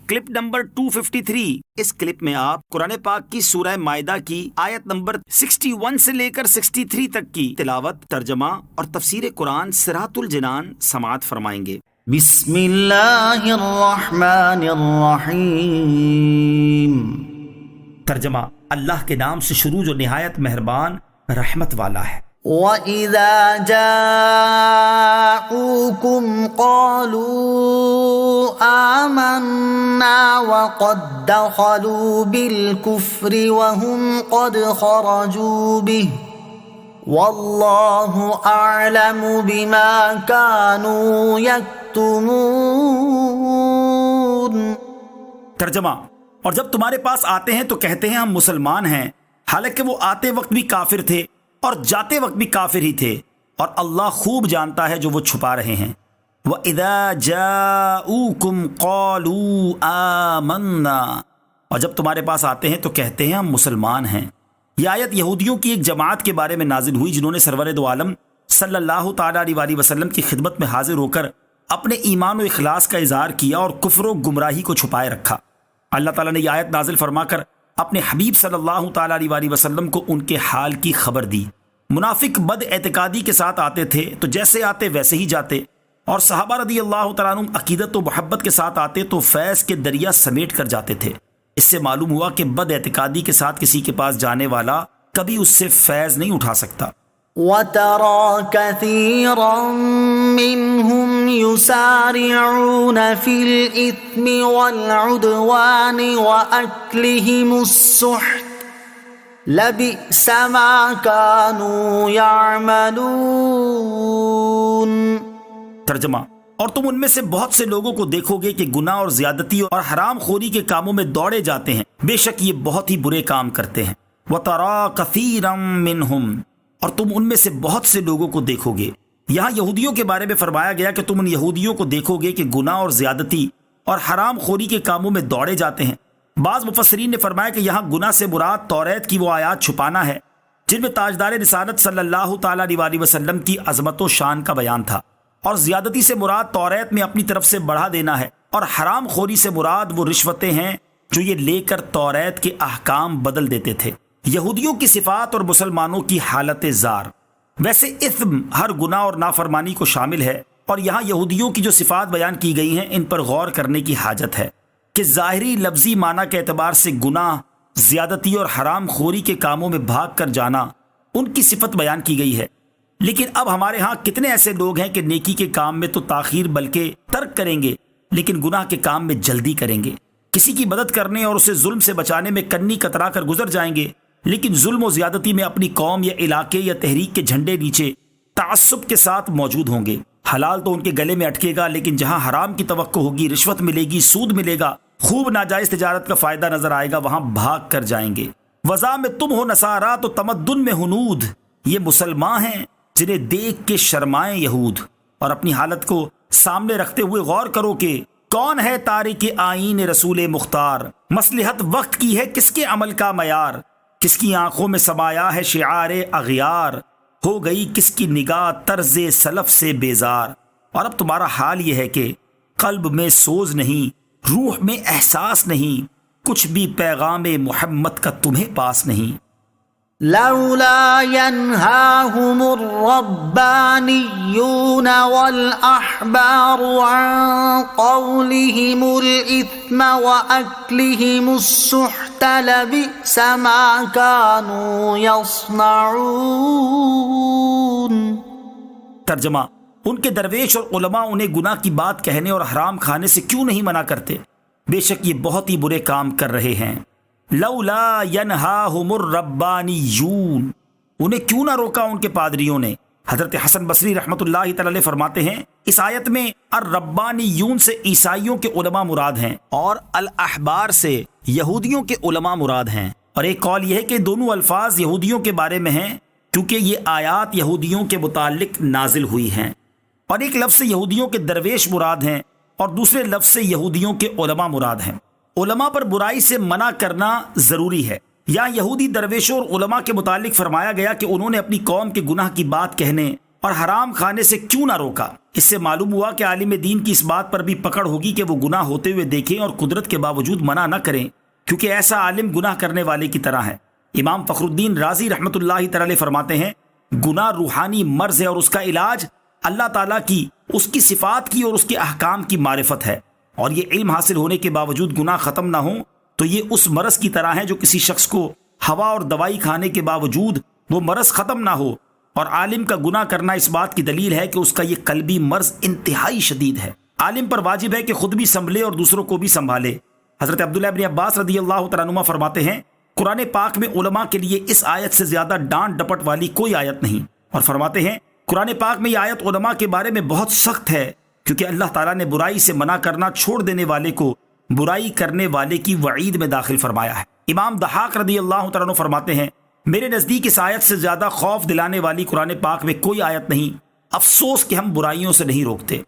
Clip number 253۔ اس clip میں آپ قرآن پاک کی سورہ مائدہ کی آیت نمبر 61 سے لے کر 63 تک کی تلاوت، ترجمہ اور تفسیر قرآن صراط الجنان سماعت فرمائیں گے۔ بسم اللہ الرحمن الرحیم۔ ترجمہ: اللہ کے نام سے شروع جو نہایت مہربان رحمت والا ہے۔ وَإِذَا جَاءُوكُمْ قَالُوا آمَنَّا وَقَدْ دَخَلُوا بِالْكُفْرِ وَهُمْ قَدْ خَرَجُوا بِهِ وَاللَّهُ أَعْلَمُ بِمَا كَانُوا يَكْتُمُونَ۔ ترجمہ: اور جب تمہارے پاس آتے ہیں تو کہتے ہیں ہم مسلمان ہیں، حالانکہ وہ آتے وقت بھی کافر تھے اور جاتے وقت بھی کافر ہی تھے، اور اللہ خوب جانتا ہے جو وہ چھپا رہے ہیں۔ وَإِذَا جَاءُوكُمْ قَالُوا آمَنَّا، اور جب تمہارے پاس آتے ہیں تو کہتے ہیں ہم مسلمان ہیں۔ یہ آیت یہودیوں کی ایک جماعت کے بارے میں نازل ہوئی جنہوں نے سرور دو عالم صلی اللہ تعالیٰ علیہ وسلم کی خدمت میں حاضر ہو کر اپنے ایمان و اخلاص کا اظہار کیا اور کفر و گمراہی کو چھپائے رکھا۔ اللہ تعالیٰ نے یہ آیت نازل فرما کر اپنے حبیب صلی اللہ تعالیٰ علیہ وسلم کو ان کے حال کی خبر دی۔ منافق بد اعتقادی کے ساتھ آتے تھے تو جیسے آتے ویسے ہی جاتے، اور صحابہ رضی اللہ تعالیٰ عنہم عقیدت و محبت کے ساتھ آتے تو فیض کے دریا سمیٹ کر جاتے تھے۔ اس سے معلوم ہوا کہ بد اعتقادی کے ساتھ کسی کے پاس جانے والا کبھی اس سے فیض نہیں اٹھا سکتا۔ وَتَرَى كَثِيرًا مِّنْهُمْ يُسَارِعُونَ فِي الْإِثْمِ وَالْعُدْوَانِ وَأَكْلِهِمُ السُّحْتَ لَبِئْسَ مَا كَانُوا يَعْمَلُونَ۔ ترجمہ: اور تم ان میں سے بہت سے لوگوں کو دیکھو گے کہ گناہ اور زیادتی اور حرام خوری کے کاموں میں دوڑے جاتے ہیں، بے شک یہ بہت ہی برے کام کرتے ہیں۔ وَتَرَى كَثِيرًا مِّنْهُمْ، اور تم ان میں سے بہت سے لوگوں کو دیکھو گے۔ یہاں یہودیوں کے بارے میں فرمایا گیا کہ تم ان یہودیوں کو دیکھو گے کہ گناہ اور زیادتی اور حرام خوری کے کاموں میں دوڑے جاتے ہیں۔ بعض مفسرین نے فرمایا کہ یہاں گناہ سے مراد توریت کی وہ آیات چھپانا ہے جن میں تاجدار رسالت صلی اللہ تعالیٰ علیہ وسلم کی عظمت و شان کا بیان تھا، اور زیادتی سے مراد توریت میں اپنی طرف سے بڑھا دینا ہے، اور حرام خوری سے مراد وہ رشوتیں ہیں جو یہ لے کر توریت کے احکام بدل دیتے تھے۔ یہودیوں کی صفات اور مسلمانوں کی حالت زار۔ ویسے اثم ہر گناہ اور نافرمانی کو شامل ہے، اور یہاں یہودیوں کی جو صفات بیان کی گئی ہیں ان پر غور کرنے کی حاجت ہے کہ ظاہری لفظی معنی کے اعتبار سے گناہ، زیادتی اور حرام خوری کے کاموں میں بھاگ کر جانا ان کی صفت بیان کی گئی ہے، لیکن اب ہمارے ہاں کتنے ایسے لوگ ہیں کہ نیکی کے کام میں تو تاخیر بلکہ ترک کریں گے، لیکن گناہ کے کام میں جلدی کریں گے۔ کسی کی مدد کرنے اور اسے ظلم سے بچانے میں کنی کترا کر گزر جائیں گے، لیکن ظلم و زیادتی میں اپنی قوم یا علاقے یا تحریک کے جھنڈے نیچے تعصب کے ساتھ موجود ہوں گے۔ حلال تو ان کے گلے میں اٹکے گا، لیکن جہاں حرام کی توقع ہوگی، رشوت ملے گی، سود ملے گا، خوب ناجائز تجارت کا فائدہ نظر آئے گا، وہاں بھاگ کر جائیں گے۔ وضع میں تم ہو نصارا تو تمدن میں ہنود، یہ مسلمان ہیں جنہیں دیکھ کے شرمائیں یہود۔ اور اپنی حالت کو سامنے رکھتے ہوئے غور کرو کہ کون ہے تارک آئین رسول مختار، مصلحت وقت کی ہے کس کے عمل کا معیار، کس کی آنکھوں میں سمایا ہے شعار اغیار، ہو گئی کس کی نگاہ طرز سلف سے بیزار۔ اور اب تمہارا حال یہ ہے کہ قلب میں سوز نہیں، روح میں احساس نہیں، کچھ بھی پیغام محمد کا تمہیں پاس نہیں۔ لولا ينهاهم الربانيون والأحبار عن قولهم الإثم وأكلهم السحت لبئس ما كانوا يصنعون۔ ترجمہ: ان کے درویش اور علماء انہیں گناہ کی بات کہنے اور حرام کھانے سے کیوں نہیں منع کرتے؟ بے شک یہ بہت ہی برے کام کر رہے ہیں۔ لولا ینہاہم الربانیون، انہیں کیوں نہ روکا ان کے پادریوں نے؟ حضرت حسن بصری رحمۃ اللہ تعالی علیہ فرماتے ہیں اس آیت میں الربانیون سے عیسائیوں کے علماء مراد ہیں، اور الاحبار سے یہودیوں کے علماء مراد ہیں۔ اور ایک قول یہ ہے کہ دونوں الفاظ یہودیوں کے بارے میں ہیں کیونکہ یہ آیات یہودیوں کے متعلق نازل ہوئی ہیں، اور ایک لفظ سے یہودیوں کے درویش مراد ہیں اور دوسرے لفظ سے یہودیوں کے علماء مراد ہیں۔ علماء پر برائی سے منع کرنا ضروری ہے۔ یہاں یہودی درویشوں اور علماء کے متعلق فرمایا گیا کہ انہوں نے اپنی قوم کے گناہ کی بات کہنے اور حرام کھانے سے کیوں نہ روکا؟ اس سے معلوم ہوا کہ عالم دین کی اس بات پر بھی پکڑ ہوگی کہ وہ گناہ ہوتے ہوئے دیکھیں اور قدرت کے باوجود منع نہ کریں، کیونکہ ایسا عالم گناہ کرنے والے کی طرح ہے۔ امام فخر الدین رازی رحمۃ اللہ تعالی فرماتے ہیں، گناہ روحانی مرض ہے اور اس کا علاج اللہ تعالیٰ کی، اس کی صفات کی اور اس کے احکام کی معرفت ہے، اور یہ علم حاصل ہونے کے باوجود گناہ ختم نہ ہو تو یہ اس مرض کی طرح ہے جو کسی شخص کو ہوا اور دوائی کھانے کے باوجود وہ مرض ختم نہ ہو، اور عالم کا گناہ کرنا اس بات کی دلیل ہے کہ اس کا یہ قلبی مرض انتہائی شدید ہے۔ عالم پر واجب ہے کہ خود بھی سنبھلے اور دوسروں کو بھی سنبھالے۔ حضرت عبداللہ ابن عباس رضی اللہ تعالیٰ عنہما فرماتے ہیں، قرآن پاک میں علماء کے لیے اس آیت سے زیادہ ڈانٹ ڈپٹ والی کوئی آیت نہیں، اور فرماتے ہیں قرآن پاک میں یہ آیت علماء کے بارے میں بہت سخت ہے، کیونکہ اللہ تعالیٰ نے برائی سے منع کرنا چھوڑ دینے والے کو برائی کرنے والے کی وعید میں داخل فرمایا ہے۔ امام ضحاک رضی اللہ تعالیٰ عنہ فرماتے ہیں، میرے نزدیک اس آیت سے زیادہ خوف دلانے والی قرآن پاک میں کوئی آیت نہیں، افسوس کہ ہم برائیوں سے نہیں روکتے۔